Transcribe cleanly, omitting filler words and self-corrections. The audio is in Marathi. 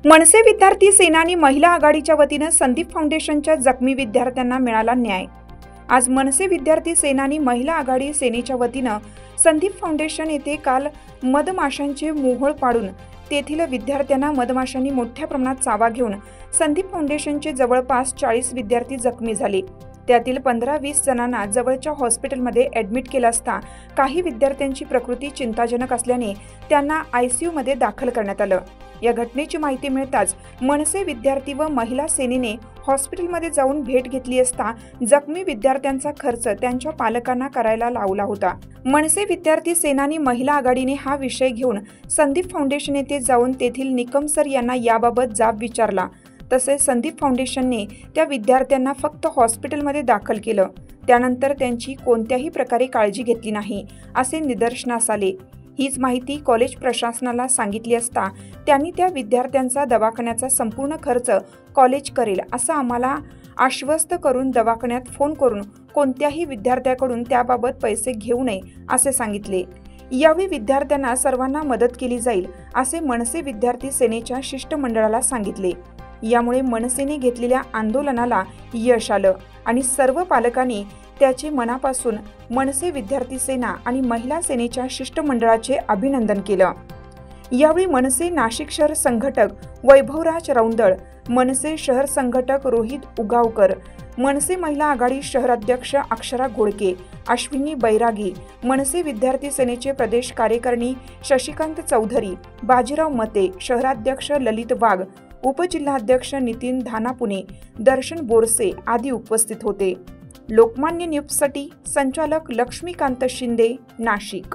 मनसे विद्यार्थी सेना आणि महिला आघाडीच्या वतीनं संदीप फाउंडेशनच्या जखमी विद्यार्थ्यांना मिळाला न्याय। आज मनसे विद्यार्थी सेना आणि महिला आघाडी सेनेच्या वतीनं संदीप फाउंडेशन येथे काल मधमाशांचे मोहोळ पाडून तेथील विद्यार्थ्यांना मधमाशांनी मोठ्या प्रमाणात चावा घेऊन संदीप फाउंडेशनचे जवळपास 40 विद्यार्थी जखमी झाले। त्यातील 15-20 जणांना जवळच्या हॉस्पिटलमध्ये ॲडमिट केलं असता काही विद्यार्थ्यांची प्रकृती चिंताजनक असल्याने त्यांना ICU मध्ये दाखल करण्यात आलं। या घटनेची माहिती मिळताच मनसे विद्यार्थी व महिला सेनेने हॉस्पिटलमध्ये जाऊन भेट घेतली असता जखमी विद्यार्थ्यांचा खर्च त्यांच्या पालकांना करायला लावला होता। मनसे विद्यार्थी सेना आणि महिला आघाडीने हा विषय घेऊन संदीप फाउंडेशन येथे जाऊन तेथील निकम सर यांना याबाबत जाब विचारला। तसेच संदीप फाउंडेशनने त्या विद्यार्थ्यांना फक्त हॉस्पिटलमध्ये दाखल केलं, त्यानंतर त्यांची कोणत्याही प्रकारे काळजी घेतली नाही असे निदर्शनास आले। हीच माहिती कॉलेज प्रशासनाला सांगितली असता त्यांनी त्या विद्यार्थ्यांचा दवाखान्याचा संपूर्ण खर्च कॉलेज करेल असं आम्हाला आश्वस्त करून दवाखान्यात फोन करून कोणत्याही विद्यार्थ्याकडून त्याबाबत पैसे घेऊ नये असे सांगितले। यावेळी विद्यार्थ्यांना सर्वांना मदत केली जाईल असे मनसे विद्यार्थी सेनेच्या शिष्टमंडळाला सांगितले। यामुळे मनसेने घेतलेल्या आंदोलनाला यश आलं आणि सर्व पालकांनी त्याचे मनापासून मनसे विद्यार्थी सेना आणि महिला सेनेच्या शिष्टमंडळाचे अभिनंदन केलं। यावेळी मनसे नाशिक शहर संघटक वैभवराज रौंदळ, मनसे शहर संघटक रोहित उगावकर, मनसे महिला आघाडी शहर अध्यक्ष अक्षरा घोडके, अश्विनी बैरागी, मनसे विद्यार्थी सेनेचे प्रदेश कार्यकारिणी शशिकांत चौधरी, बाजीराव मते, शहराध्यक्ष ललित वाघ, उपजिल्हाध्यक्ष नितीन धानापुणे, दर्शन बोरसे आदी उपस्थित होते। लोकमान्य न्यूजसाठी संचालक लक्ष्मीकांत शिंदे, नाशिक।